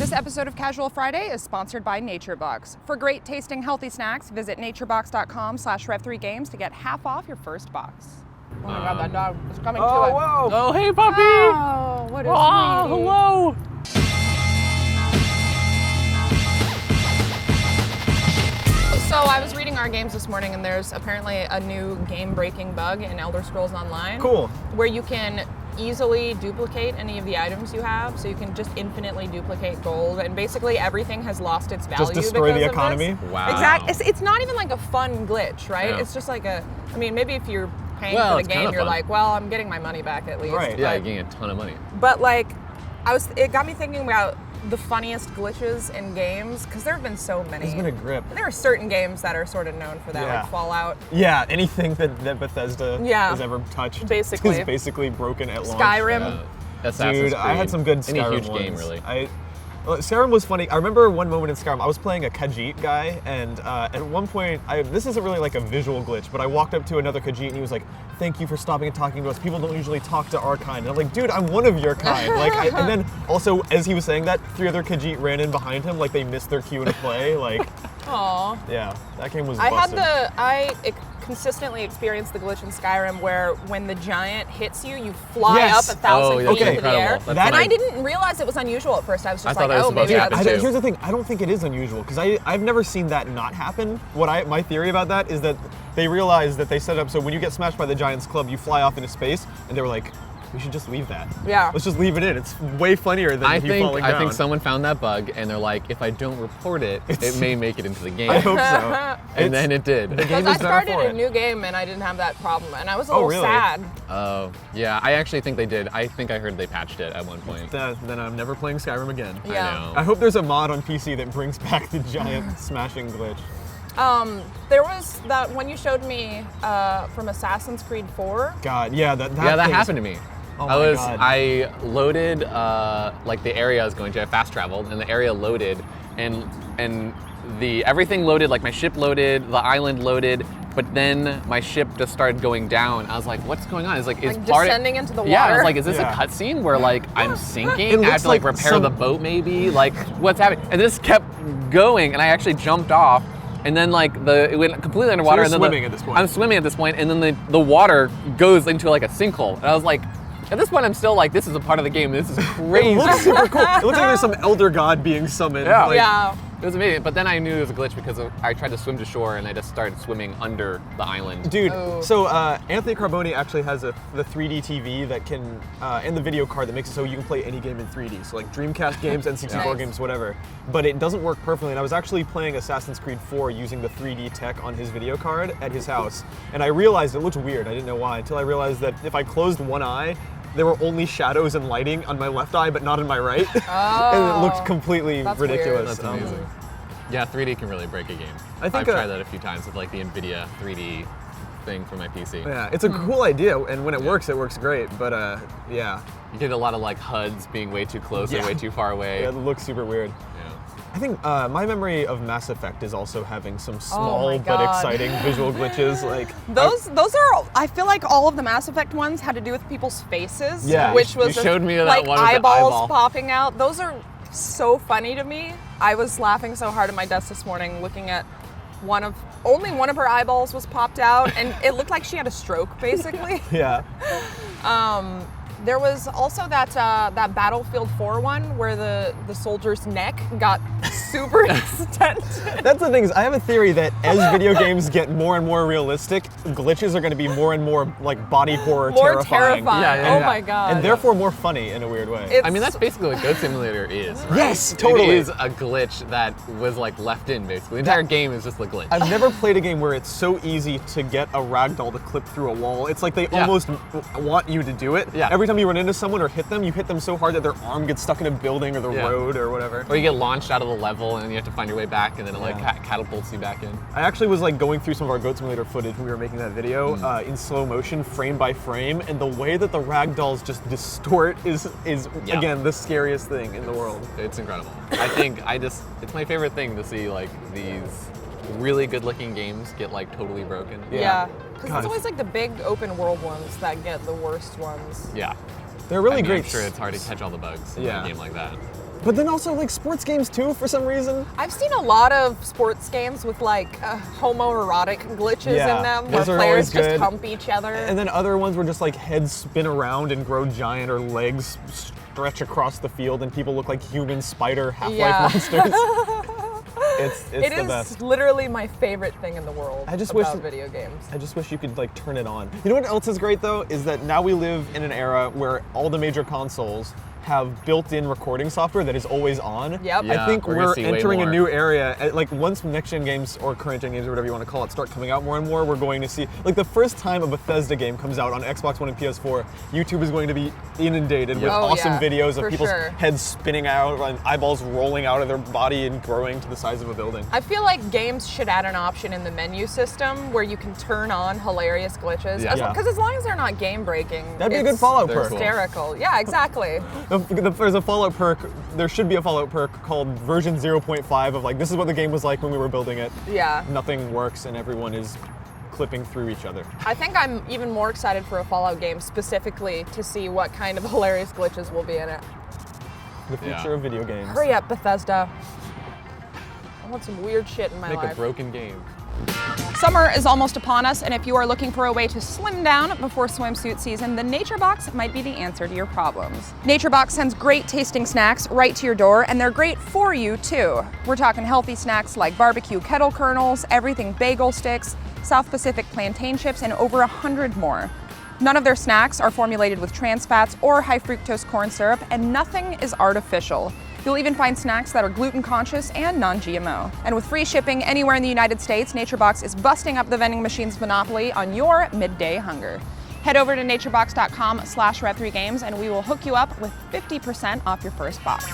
This episode of Casual Friday is sponsored by NatureBox. For great tasting healthy snacks, visit naturebox.com/rev3games to get half off your first box. Oh my God, that dog is coming to us. Whoa. Oh, hey, puppy! Oh, what is hello! So I was reading our games this morning, and there's apparently a new game-breaking bug in Elder Scrolls Online. Cool. Where you can easily duplicate any of the items you have, so you can just infinitely duplicate gold, and basically everything has lost its value. Just destroy the because of economy? this. Wow. Exactly. It's not even like a fun glitch, right? Yeah. It's just like I mean, maybe if you're paying Well, for it's the game, kinda you're fun. like, well, I'm getting my money back at least. Right. Yeah, you're getting a ton of money. But like, it got me thinking about the funniest glitches in games, because there have been so many. There's been a grip. And there are certain games that are sort of known for that, Yeah. like Fallout, Yeah, anything that Bethesda has ever touched Basically. is basically broken at launch. Skyrim. Assassin's Dude, I had Creed. some good Any Skyrim huge ones. game, really. Skyrim was funny. I remember one moment in Skyrim, I was playing a Khajiit guy, and at one point, this isn't really like a visual glitch, but I walked up to another Khajiit and he was like, "Thank you for stopping and talking to us. People don't usually talk to our kind." And I'm like, "Dude, I'm one of your kind." And then also, as he was saying that, 3 other Khajiit ran in behind him like they missed their cue to play. Like, Aw. yeah, that game was I busted. consistently experienced the glitch in Skyrim where when the giant hits you, you fly Yes. up 1,000 Oh, feet that's into incredible. the air. That's And I like- didn't realize it was unusual at first. I was just I thought like, that was oh, supposed maybe to that's happen too. Here's the thing, I don't think it is unusual, because I've never seen that not happen. My theory about that is that they realized that they set up so when you get smashed by the giant's club, you fly off into space, and they were like, we should just leave that. Yeah. Let's just leave it in. It's way funnier than you falling down. I think someone found that bug and they're like, if I don't report it, it may make it into the game. I hope so. And then it did. The game Because I is better started for a it. new game and I didn't have that problem, and I was a Oh, little really? sad. Oh, yeah. I actually think they did. I think I heard they patched it at one point. Then I'm never playing Skyrim again. Yeah. I know. I hope there's a mod on PC that brings back the giant smashing glitch. There was that when you showed me from Assassin's Creed 4. God, yeah, that Yeah, that thing is- happened to me. Oh my God. I loaded like the area I was going to. I fast traveled, and the area loaded, and everything loaded. Like my ship loaded, the island loaded, but then my ship just started going down. I was like, "What's going on?" It's like, is Like part descending into the Yeah, I water? was like, "Is this Yeah. a cutscene where like I'm It sinking? I have looks to like like repair some- the boat, maybe? Like what's happening?" And this kept going, and I actually jumped off. And then like it went completely underwater. you're and then swimming at this point. I'm swimming at this point, and then the water goes into like a sinkhole. And I was like, at this point, I'm still like, this is a part of the game. This is crazy. It looks super cool. It looks like there's some elder god being summoned. Yeah. Like, Yeah. It was amazing, but then I knew it was a glitch because I tried to swim to shore and I just started swimming under the island. Dude, Oh. so Anthony Carboni actually has the 3D TV that can, and the video card that makes it so you can play any game in 3D. So like Dreamcast games, N64 Nice. games, whatever. But it doesn't work perfectly. And I was actually playing Assassin's Creed 4 using the 3D tech on his video card at his house. And I realized it looked weird. I didn't know why until I realized that if I closed one eye, there were only shadows and lighting on my left eye, but not in my right. And it looked completely That's ridiculous. That's amazing. Yeah, 3D can really break a game. I think, I've tried that a few times with like the NVIDIA 3D thing for my PC. Yeah, it's a cool idea, and when it works great. But yeah, You get a lot of like HUDs being way too close Yeah. or way too far away. it looks super weird. Yeah. I think my memory of Mass Effect is also having some small my but God. exciting visual glitches. Like Those are. I feel like all of the Mass Effect ones had to do with people's faces. Yeah. Which was You showed me that like one with the eyeballs eyeball. popping out. Those are so funny to me. I was laughing so hard at my desk this morning looking at only one of her eyeballs was popped out, and it looked like she had a stroke basically. yeah, There was also that Battlefield 4 one where the soldier's neck got super extended. that's the thing is I have a theory that as video games get more and more realistic, glitches are going to be more and more like body horror More terrifying. terrifying. Yeah, Oh yeah. my God. And therefore more funny in a weird way. I mean, that's basically what Goat Simulator is. Right? Yes, totally. It is a glitch that was like left in basically. The entire game is just a glitch. I've never played a game where it's so easy to get a ragdoll to clip through a wall. It's like they Yeah. almost want you to do it. Yeah. Every time you run into someone or hit them, you hit them so hard that their arm gets stuck in a building or the Yeah. road or whatever. Or you get launched out of the level and you have to find your way back, and then it like Yeah. catapults you back in. I actually was like going through some of our Goat Simulator footage when we were making that video in slow motion, frame by frame, and the way that the ragdolls just distort is Yeah. again the scariest thing in the world. It's incredible. I think it's my favorite thing to see like these really good-looking games get like totally broken. Yeah, because God. it's always like the big open world ones that get the worst ones. Yeah. They're really I mean, great. I'm sure it's hard to catch all the bugs in Yeah. a game like that. But then also like sports games too for some reason. I've seen a lot of sports games with like homoerotic glitches Yeah, in them where those are players always just good. hump each other. And then other ones where just like heads spin around and grow giant, or legs stretch across the field and people look like human spider Half-Life Yeah. monsters. It's It the is best. literally my favorite thing in the world I just about wish- video games. I just wish you could like turn it on. You know what else is great though? Is that now we live in an era where all the major consoles have built-in recording software that is always on. Yep. Yeah. I think we're gonna we're see way entering a more. new area. Like once next-gen games or current-gen games or whatever you want to call it start coming out more and more, we're going to see, like the first time a Bethesda game comes out on Xbox One and PS4, YouTube is going to be inundated with Oh, awesome yeah, videos for of people's sure. heads spinning out and eyeballs rolling out of their body and growing to the size of a building. I feel like games should add an option in the menu system where you can turn on hilarious glitches. Yeah. Yeah. Because as long as they're not game breaking, That'd be a good Fallout They're perk. cool. hysterical. Yeah, exactly. There's a Fallout perk. There should be a Fallout perk called version 0.5 of like, this is what the game was like when we were building it. Yeah. Nothing works and everyone is clipping through each other. I think I'm even more excited for a Fallout game specifically to see what kind of hilarious glitches will be in it. The future Yeah. of video games. Hurry up, Bethesda. I want some weird shit in my Make a life. broken game. Summer is almost upon us, and if you are looking for a way to slim down before swimsuit season, then NatureBox might be the answer to your problems. NatureBox sends great tasting snacks right to your door, and they're great for you too. We're talking healthy snacks like barbecue kettle kernels, everything bagel sticks, South Pacific plantain chips, and over 100 more. None of their snacks are formulated with trans fats or high fructose corn syrup, and nothing is artificial. You'll even find snacks that are gluten conscious and non-GMO. And with free shipping anywhere in the United States, NatureBox is busting up the vending machine's monopoly on your midday hunger. Head over to naturebox.com/rev3games and we will hook you up with 50% off your first box.